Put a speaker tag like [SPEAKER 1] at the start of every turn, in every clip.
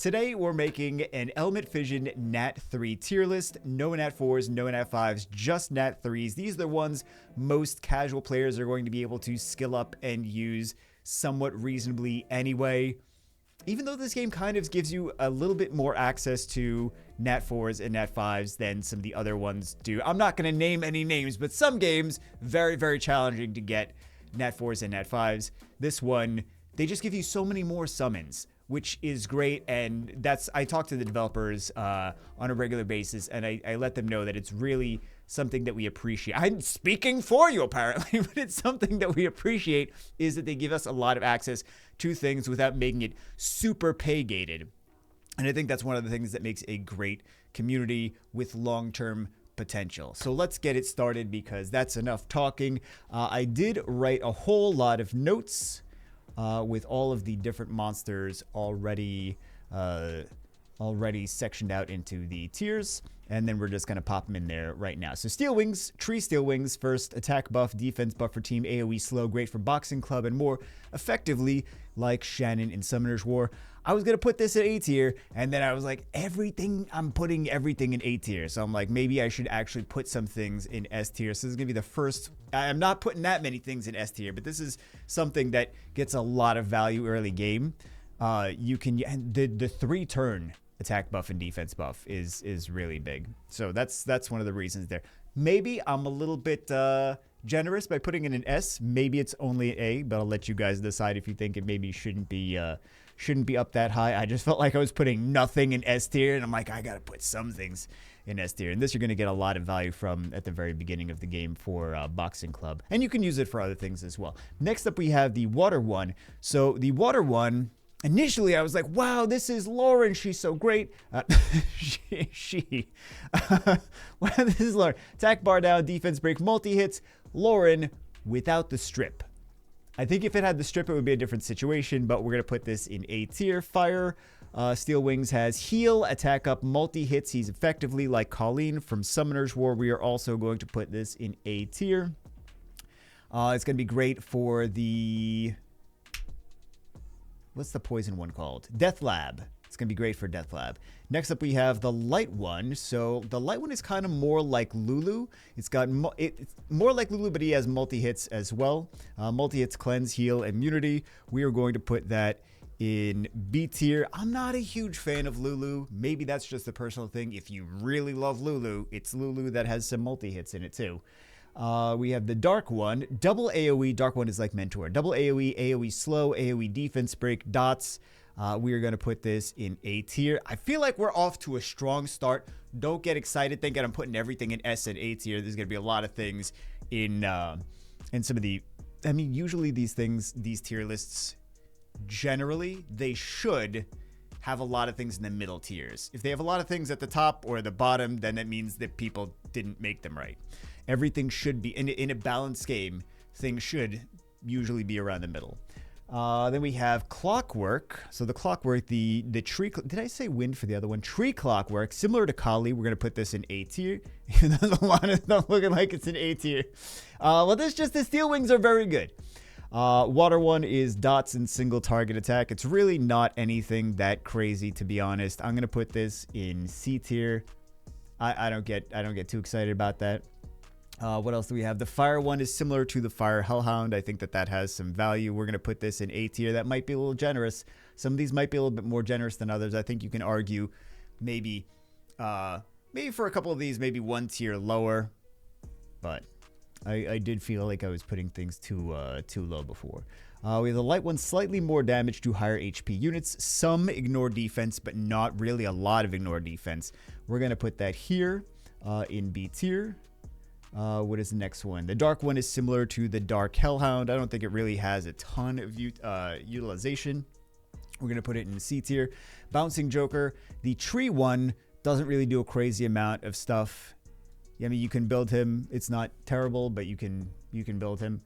[SPEAKER 1] Today we're making an Element Fission NAT-3 tier list. No NAT-4s, no NAT-5s, just NAT-3s. These are the ones most casual players are going to be able to skill up and use somewhat reasonably anyway. Even though this game kind of gives you a little bit more access to NAT-4s and NAT-5s than some of the other ones do. I'm not going to name any names, but some games, very, very challenging to get NAT-4s and NAT-5s. This one, they just give you so many more summons, which is great. And I talk to the developers on a regular basis, and I let them know that it's really something that we appreciate. I'm speaking for you, apparently, but it's something that we appreciate is that they give us a lot of access to things without making it super pay-gated. And I think that's one of the things that makes a great community with long-term potential. So let's get it started because that's enough talking. I did write a whole lot of notes with all of the different monsters already sectioned out into the tiers, and then we're just going to pop them in there right now. So Steel Wings, Tree Steel Wings, first attack buff, defense buff for team, AoE slow, great for boxing club, and more effectively like Shannon in Summoner's War. I was going to put this at A tier, and then I was like, I'm putting everything in A tier. So I'm like, maybe I should actually put some things in S tier. So this is going to be the first. I'm not putting that many things in S tier, but this is something that gets a lot of value early game. You can, the 3-turn attack buff and defense buff is really big. So that's one of the reasons there. Maybe I'm a little bit generous by putting in an S. Maybe it's only A, but I'll let you guys decide if you think it maybe shouldn't be up that high. I just felt like I was putting nothing in S tier, and I'm like, I gotta put some things in S tier. And this you're gonna get a lot of value from at the very beginning of the game for boxing club, and you can use it for other things as well. Next up, we have the water one. So the water one. Initially, I was like, wow, this is Lauren. She's so great. Wow, this is Lauren. Attack bar down, defense break, multi-hits. Lauren without the strip. I think if it had the strip, it would be a different situation, but we're going to put this in A tier. Fire. Steel Wings has heal, attack up, multi-hits. He's effectively like Colleen from Summoner's War. We are also going to put this in A tier. It's going to be great for the... What's the poison one called? Death Lab. It's going to be great for Death Lab. Next up, we have the light one. So the light one is kind of more like Lulu. It's more like Lulu, but he has multi-hits as well. Multi-hits, cleanse, heal, immunity. We are going to put that in B tier. I'm not a huge fan of Lulu. Maybe that's just a personal thing. If you really love Lulu, it's Lulu that has some multi-hits in it too. We have the Dark One, double AoE. Dark One is like Mentor. Double AoE, AoE slow, AoE defense break, dots. We are going to put this in A tier. I feel like we're off to a strong start. Don't get excited thinking I'm putting everything in S and A tier. There's going to be a lot of things in some of the... I mean, usually these tier lists, generally, they should have a lot of things in the middle tiers. If they have a lot of things at the top or the bottom, then that means that people didn't make them right. Everything should be, in a balanced game, things should usually be around the middle. Then we have Clockwork. So the Clockwork, the tree, did I say wind for the other one? Tree Clockwork, similar to Kali. We're going to put this in A tier. There's a lot of stuff looking like it's in A tier. Well, this just, the Steel Wings are very good. Water one is dots and single target attack. It's really not anything that crazy, to be honest. I'm going to put this in C tier. I don't get too excited about that. What else do we have? The fire one is similar to the fire hellhound. I think that has some value. We're going to put this in A tier. That might be a little generous. Some of these might be a little bit more generous than others. I think you can argue maybe for a couple of these, maybe 1 tier lower. But I did feel like I was putting things too low before. We have the light one, slightly more damage to higher HP units. Some ignore defense, but not really a lot of ignore defense. We're going to put that here in B tier. What is the next one? The dark one is similar to the dark hellhound. I don't think it really has a ton of utilization. We're going to put it in C tier. Bouncing Joker. The tree one doesn't really do a crazy amount of stuff. I mean, you can build him. It's not terrible, but you can build him.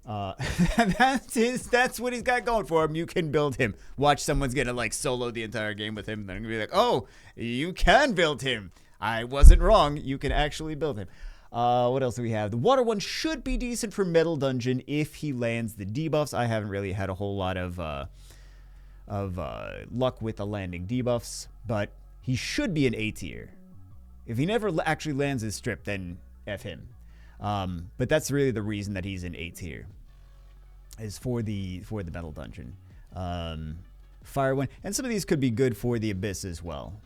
[SPEAKER 1] That's what he's got going for him. You can build him. Watch, someone's going to like solo the entire game with him. Then I'm going to be like, oh, you can build him. I wasn't wrong. You can actually build him. What else do we have? The water one should be decent for Metal Dungeon if he lands the debuffs. I haven't really had a whole lot of luck with the landing debuffs, but he should be an A tier. If he never actually lands his strip, then F him. But that's really the reason that he's in A tier, is for the metal dungeon. Fire one, and some of these could be good for the abyss as well.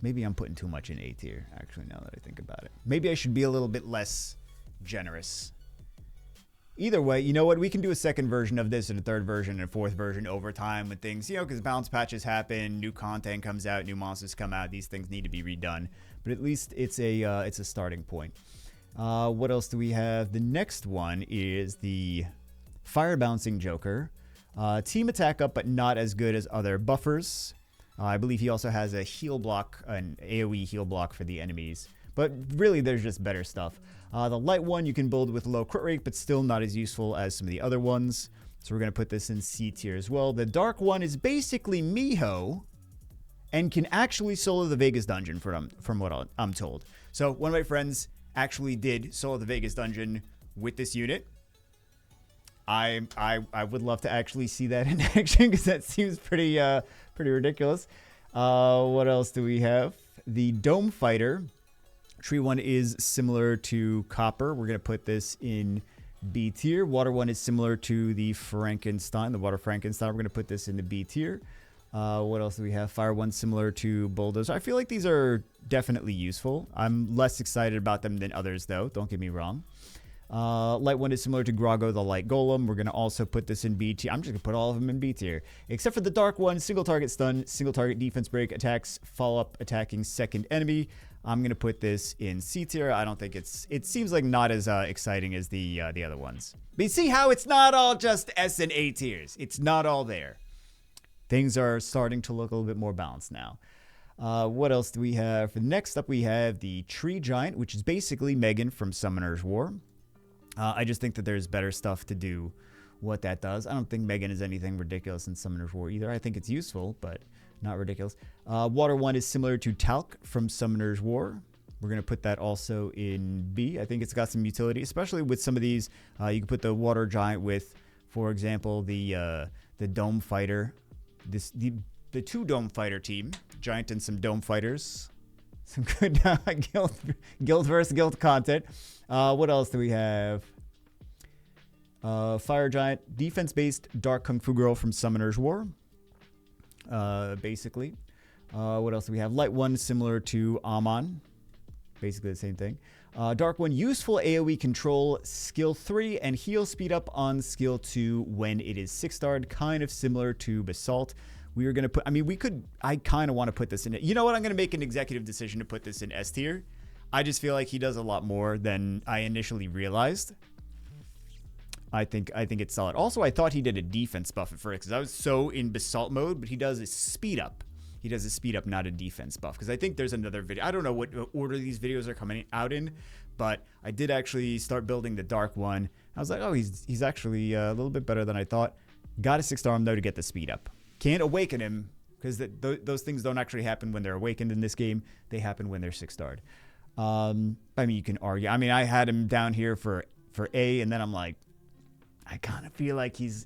[SPEAKER 1] Maybe I'm putting too much in A tier, actually, now that I think about it. Maybe I should be a little bit less generous. Either way, you know what? We can do a second version of this and a third version and a fourth version over time with things, you know, because bounce patches happen, new content comes out, new monsters come out. These things need to be redone. But at least it's a starting point. What else do we have? The next one is the Fire Bouncing Joker. Team attack up, but not as good as other buffers. I believe he also has a heal block, an AoE heal block for the enemies. But really, there's just better stuff. The light one you can build with low crit rate, but still not as useful as some of the other ones. So we're going to put this in C tier as well. The dark one is basically Miho and can actually solo the Vegas dungeon from what I'm told. So one of my friends actually did solo the Vegas dungeon with this unit. I would love to actually see that in action because that seems pretty ridiculous. What else do we have? The Dome Fighter. Tree one is similar to Copper. We're going to put this in B tier. Water one is similar to the Frankenstein, the Water Frankenstein. We're going to put this in the B tier. What else do we have? Fire one similar to Bulldozer. I feel like these are definitely useful. I'm less excited about them than others, though. Don't get me wrong. Light one is similar to Grago the Light Golem. We're going to also put this in B tier. I'm just going to put all of them in B tier. Except for the dark one, single target stun, single target defense break, attacks, follow up attacking second enemy. I'm going to put this in C tier. I don't think it seems like not as exciting as the other ones. But you see how it's not all just S and A tiers. It's not all there. Things are starting to look a little bit more balanced now. What else do we have? Next up, we have the Tree Giant, which is basically Megan from Summoner's War. I just think that there's better stuff to do what that does. I don't think Megan is anything ridiculous in Summoner's War either. I think it's useful, but not ridiculous. Water one is similar to Talc from Summoner's War. We're going to put that also in B. I think it's got some utility, especially with some of these. You can put the Water Giant with, for example, the Dome Fighter. The two Dome Fighter team, Giant and some Dome Fighters. Some good guild versus guild content. What else do we have? Fire Giant, defense-based Dark Kung Fu Girl from Summoner's War. Basically. What else do we have? Light one, similar to Amon. Basically the same thing. Dark one, useful AoE control, skill 3, and heal speed up on skill 2 when it is 6-starred. Kind of similar to Basalt. We are going to put, I kind of want to put this in it. You know what? I'm going to make an executive decision to put this in S tier. I just feel like he does a lot more than I initially realized. I think it's solid. Also, I thought he did a defense buff at first because I was so in Basalt mode, but he does a speed up. He does a speed up, not a defense buff. Because I think there's another video. I don't know what order these videos are coming out in, but I did actually start building the dark one. I was like, oh, he's actually a little bit better than I thought. Got a 6-star him though to get the speed up. Can't awaken him because those things don't actually happen when they're awakened in this game. They happen when they're 6-starred. You can argue. I had him down here for A, and then I'm like, I kind of feel like he's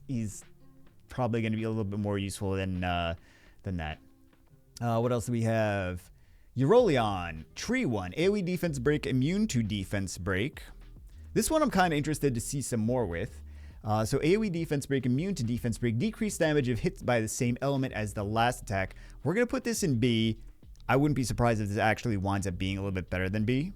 [SPEAKER 1] probably going to be a little bit more useful than that. What else do we have? Eurolon, Tree 1, AoE defense break, immune to defense break. This one I'm kind of interested to see some more with. So AoE defense break, immune to defense break, decreased damage if hit by the same element as the last attack. We're going to put this in B. I wouldn't be surprised if this actually winds up being a little bit better than B.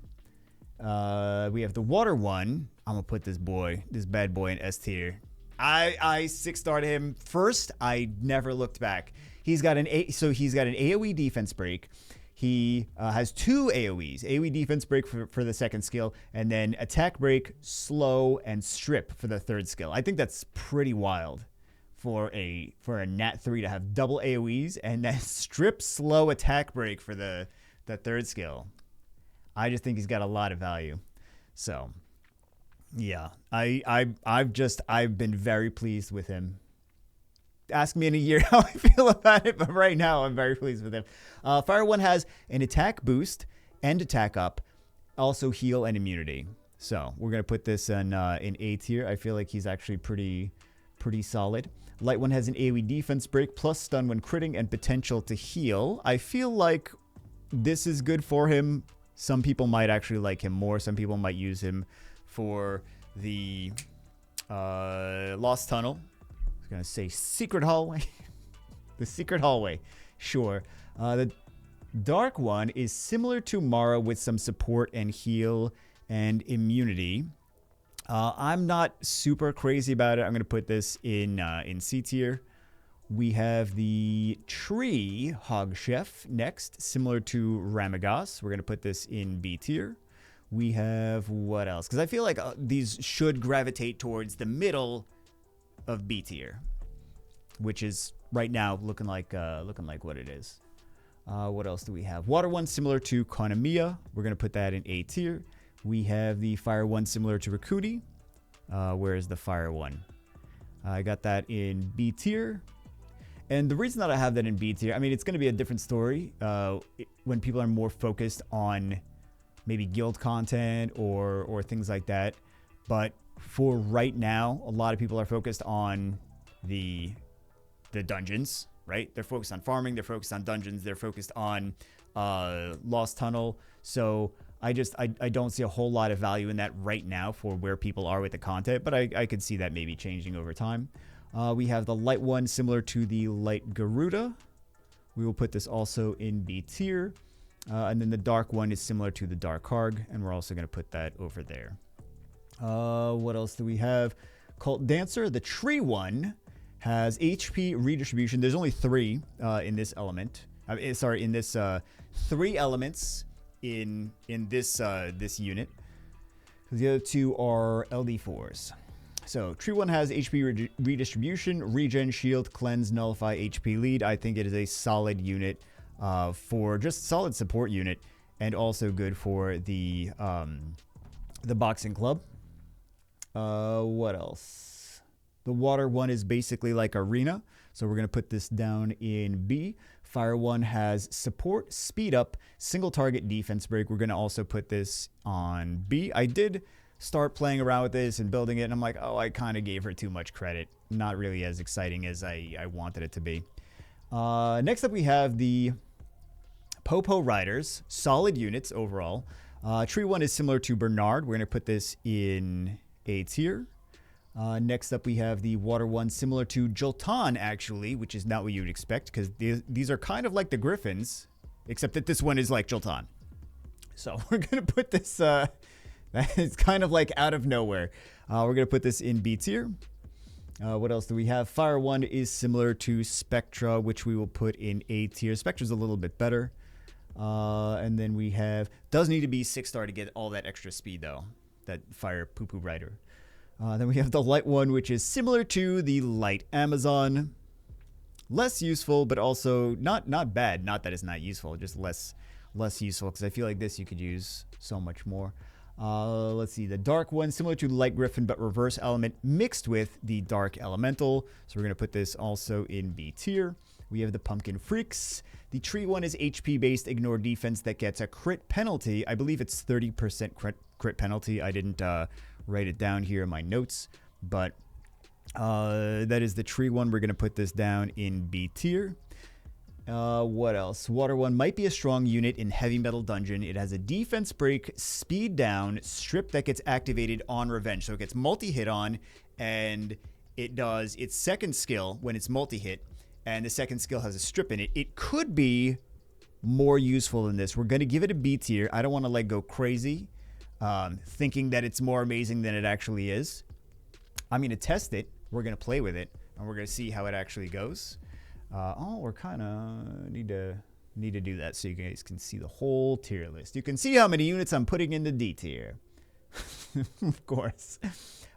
[SPEAKER 1] We have the water one. I'm going to put this bad boy in S tier. I 6-starred him first. I never looked back. He's got an AoE defense break. He has 2 AoEs, AoE defense break for the second skill, and then attack break, slow, and strip for the third skill. I think that's pretty wild for a NAT-3 to have double AoEs and then strip, slow, attack break for the third skill. I just think he's got a lot of value. So, yeah, I've been very pleased with him. Ask me in a year how I feel about it, but right now I'm very pleased with him. Fire 1 has an attack boost and attack up, also heal and immunity. So we're going to put this in A tier. I feel like he's actually pretty solid. Light one has an AoE defense break plus stun when critting and potential to heal. I feel like this is good for him. Some people might actually like him more. Some people might use him for the Lost Tunnel. I was going to say Secret Hallway. The Secret Hallway. Sure. The Dark one is similar to Mara with some support and heal and immunity. I'm not super crazy about it. I'm going to put this in C tier. We have the Tree Hog Chef next, similar to Ramagas. We're going to put this in B tier. We have what else? Because I feel like these should gravitate towards the middle of B tier, which is right now looking like what it is. What else do we have? Water one similar to Konamiya. We're going to put that in A tier. We have the Fire one similar to Rakudi. Where is the Fire one? I got that in B tier. And the reason that I have that in B tier, I mean, it's going to be a different story when people are more focused on maybe guild content or things like that. But for right now, a lot of people are focused on the dungeons, right? They're focused on farming. They're focused on dungeons. They're focused on Lost Tunnel. So I don't see a whole lot of value in that right now for where people are with the content, but I could see that maybe changing over time. We have the light one similar to the light Garuda. We will put this also in B tier. And then the dark one is similar to the dark Harg, and we're also going to put that over there. What else do we have? Cult Dancer. The tree one has HP redistribution. There's only 3 in this element. In this 3 elements in this this unit. The other 2 are LD4s. So tree one has HP redistribution, regen, shield, cleanse, nullify, HP lead. I think it is a solid unit for just solid support unit, and also good for the boxing club. What else? The water one is basically like Arena, so we're gonna put this down in B. Fire one has support, speed up, single target defense break. We're gonna also put this on B. I did start playing around with this and building it, and I'm like, oh, I kind of gave her too much credit. Not really as exciting as I wanted it to be. Next up, we have the Popo Riders. Solid units overall. Tree one is similar to Bernard. We're going to put this in A tier. Next up, we have the Water one similar to Joltan, actually, which is not what you would expect, because these are kind of like the Griffins, except that this one is like Joltan. So we're going to put this... It's kind of like out of nowhere. We're going to put this in B tier. What else do we have? Fire one is similar to Spectra, which we will put in A tier. Spectra's a little bit better. And then we have... Does need to be 6-star to get all that extra speed, though. That Fire Poo-Poo Rider. Then we have the Light one, which is similar to the Light Amazon. Less useful, but also not bad. Not that it's not useful, just less useful, because I feel like this you could use so much more. Let's see, the dark one, similar to Light Griffin, but reverse element mixed with the Dark Elemental. So we're going to put this also in B tier. We have the Pumpkin Freaks. The tree one is HP based, ignore defense that gets a crit penalty. I believe it's 30% crit penalty. I didn't write it down here in my notes, but that is the tree one. We're going to put this down in B tier. What else? Water one might be a strong unit in Heavy Metal Dungeon. It has a defense break, speed down, strip that gets activated on revenge. So it gets multi-hit on, and it does its second skill when it's multi-hit, and the second skill has a strip in it. It could be more useful than this. We're going to give it a B tier. I don't want to like go crazy thinking that it's more amazing than it actually is. I'm going to test it. We're going to play with it, and we're going to see how it actually goes. We're kind of need to do that so you guys can see the whole tier list. You can see how many units I'm putting in the D tier. Of course.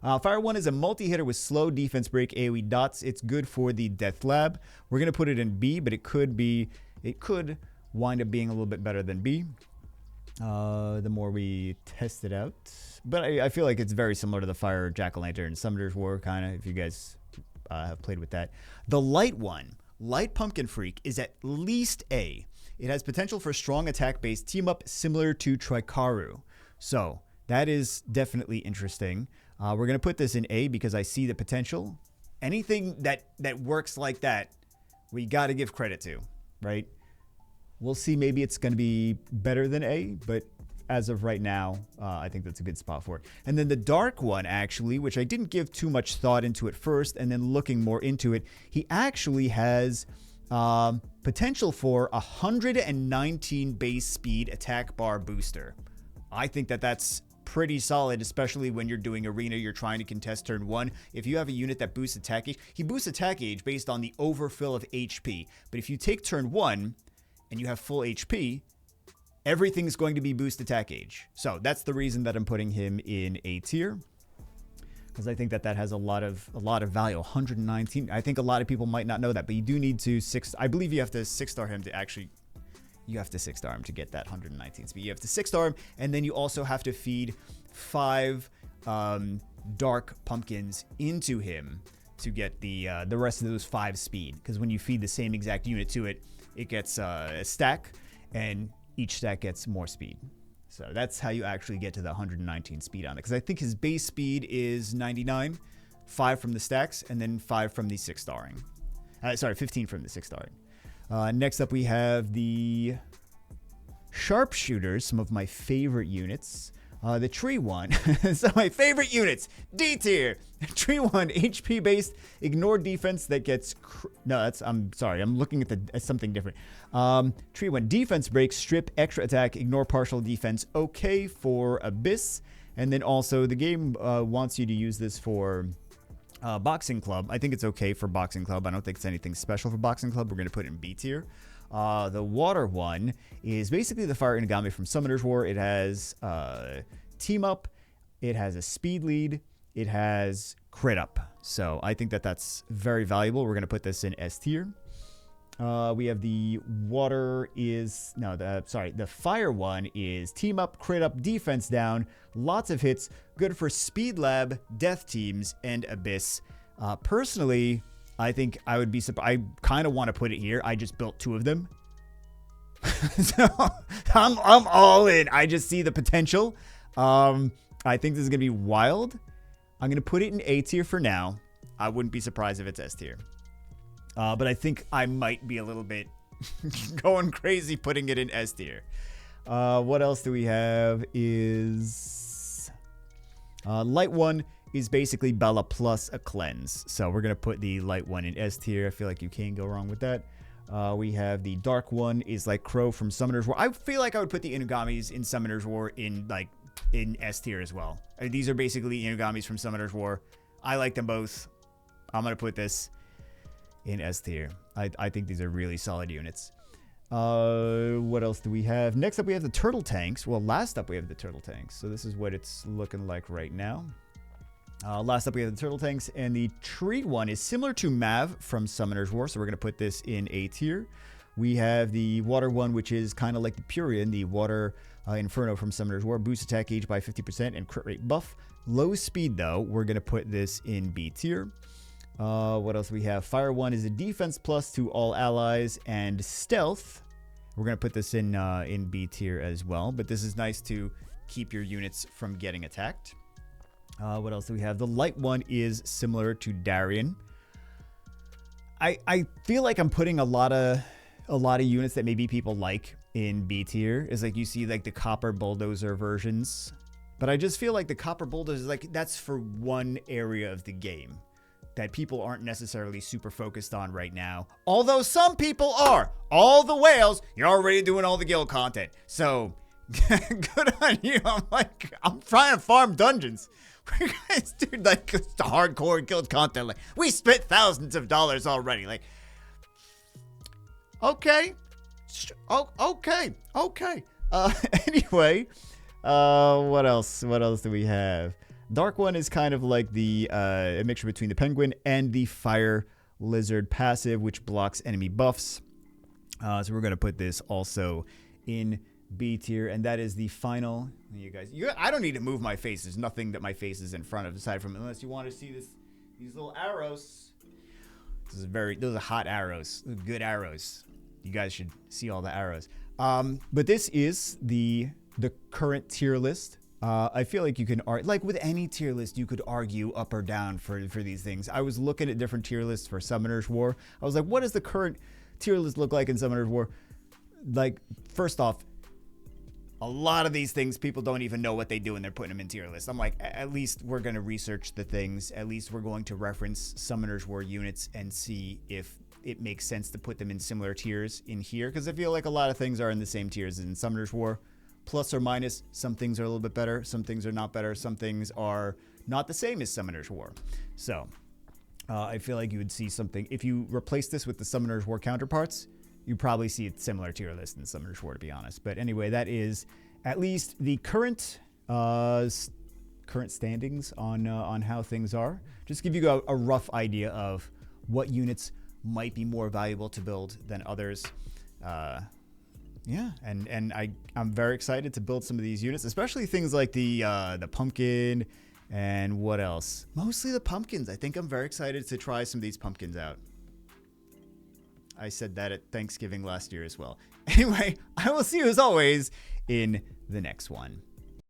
[SPEAKER 1] Fire one is a multi-hitter with slow defense break AoE dots. It's good for the Death Lab. We're going to put it in B, but it could wind up being a little bit better than B. The more we test it out. But I feel like it's very similar to the Fire Jack-o'-lantern Summoner's War, kind of, if you guys have played with that. The light one, Light Pumpkin Freak, is at least A. It has potential for strong attack-based team-up similar to Trikaru. So that is definitely interesting. We're going to put this in A because I see the potential. anything that works like that, we got to give credit to, right? We'll see. Maybe it's going to be better than A, but as of right now, I think that's a good spot for it. And then the dark one, actually, which I didn't give too much thought into at first, and then looking more into it, he actually has potential for 119 base speed attack bar booster. I think that that's pretty solid, especially when you're doing arena, you're trying to contest turn 1. If you have a unit that boosts attack gauge, he boosts attack gauge based on the overfill of HP. But if you take turn 1 and you have full HP, everything's going to be boost attack gauge. So that's the reason that I'm putting him in A tier, because I think that has a lot of value. 119. I think a lot of people might not know that, but you do need to I believe you have to 6-star him to actually. You have to 6-star him to get that 119 speed. You have to 6-star him, and then you also have to feed 5 dark pumpkins into him to get the rest of those 5 speed. Because when you feed the same exact unit to it, it gets a stack, and each stack gets more speed. So that's how you actually get to the 119 speed on it. Because I think his base speed is 99, 5 from the stacks, and then 5 from the 6-starring. 15 from the 6-starring. Next up, we have the Sharpshooters, some of my favorite units. The tree one. So my favorite units, D tier. Tree one, HP based, ignore defense that gets. I'm sorry, I'm looking at something different. Tree one, defense breaks, strip, extra attack, ignore partial defense. Okay for Abyss, and then also the game wants you to use this for. Boxing Club. I think it's okay for Boxing Club. I don't think it's anything special for Boxing Club. We're going to put it in B tier. The water one is basically the Fire Inagami from Summoner's War. It has team up. It has a speed lead. It has crit up. So I think that that's very valuable. We're going to put this in S tier. We have the the fire one is team up, crit up, defense down, lots of hits, good for speed lab, death teams, and abyss. Personally, I think I would be surprised. I kind of want to put it here. I just built 2 of them. So I'm all in. I just see the potential. I think this is going to be wild. I'm going to put it in A tier for now. I wouldn't be surprised if it's S tier. But I think I might be a little bit going crazy putting it in S tier. What else do we have is... Light one is basically Bella plus a cleanse. So we're going to put the light one in S tier. I feel like you can't go wrong with that. We have the dark one is like Crow from Summoner's War. I feel like I would put the Inugamis in Summoner's War in S tier as well. These are basically Inugamis from Summoner's War. I like them both. I'm going to put this in S tier. I think these are really solid units. What else do we have? Next up, we have the turtle tanks. Well, last up, we have the turtle tanks. So this is what it's looking like right now. Last up, we have the turtle tanks, and the tree one is similar to Mav from Summoner's War. So we're going to put this in A tier. We have the water one, which is kind of like the Purian, the water Inferno from Summoner's War. Boost attack gauge by 50% and crit rate buff. Low speed, though. We're going to put this in B tier. What else we have? Fire one is a defense plus to all allies and stealth. We're going to put this in B tier as well, but this is nice to keep your units from getting attacked. What else do we have? The light one is similar to Darien. I feel like I'm putting a lot of units that maybe people like in B tier. Is like you see like the copper bulldozer versions, but I just feel like the copper bulldozer is like that's for one area of the game that people aren't necessarily super focused on right now. Although some people are. All the whales, you're already doing all the guild content. So, good on you. I'm trying to farm dungeons. Guys, dude, like, it's the hardcore guild content. Like, we spent thousands of dollars already. Like, okay. Oh, okay. Anyway, what else? What else do we have? Dark one is kind of like the a mixture between the penguin and the fire lizard passive, which blocks enemy buffs. So we're going to put this also in B tier, and that is the final. You guys, I don't need to move my face. There's nothing that my face is in front of aside from unless you want to see these little arrows. Those are hot arrows, good arrows. You guys should see all the arrows. But this is the current tier list. I feel like you can like with any tier list, you could argue up or down for these things. I was looking at different tier lists for Summoner's War. I was like, what does the current tier list look like in Summoner's War? Like, first off, a lot of these things, people don't even know what they do and they're putting them in tier lists. I'm like, at least we're going to research the things. At least we're going to reference Summoner's War units and see if it makes sense to put them in similar tiers in here. Because I feel like a lot of things are in the same tiers as in Summoner's War. Plus or minus, some things are a little bit better. Some things are not better. Some things are not the same as Summoner's War. So I feel like you would see something. If you replace this with the Summoner's War counterparts, you probably see a similar tier list in Summoner's War, to be honest. But anyway, that is at least the current standings on how things are. Just give you a rough idea of what units might be more valuable to build than others. Yeah, and I'm very excited to build some of these units, especially things like the pumpkin and what else? Mostly the pumpkins. I think I'm very excited to try some of these pumpkins out. I said that at Thanksgiving last year as well. Anyway, I will see you as always in the next one.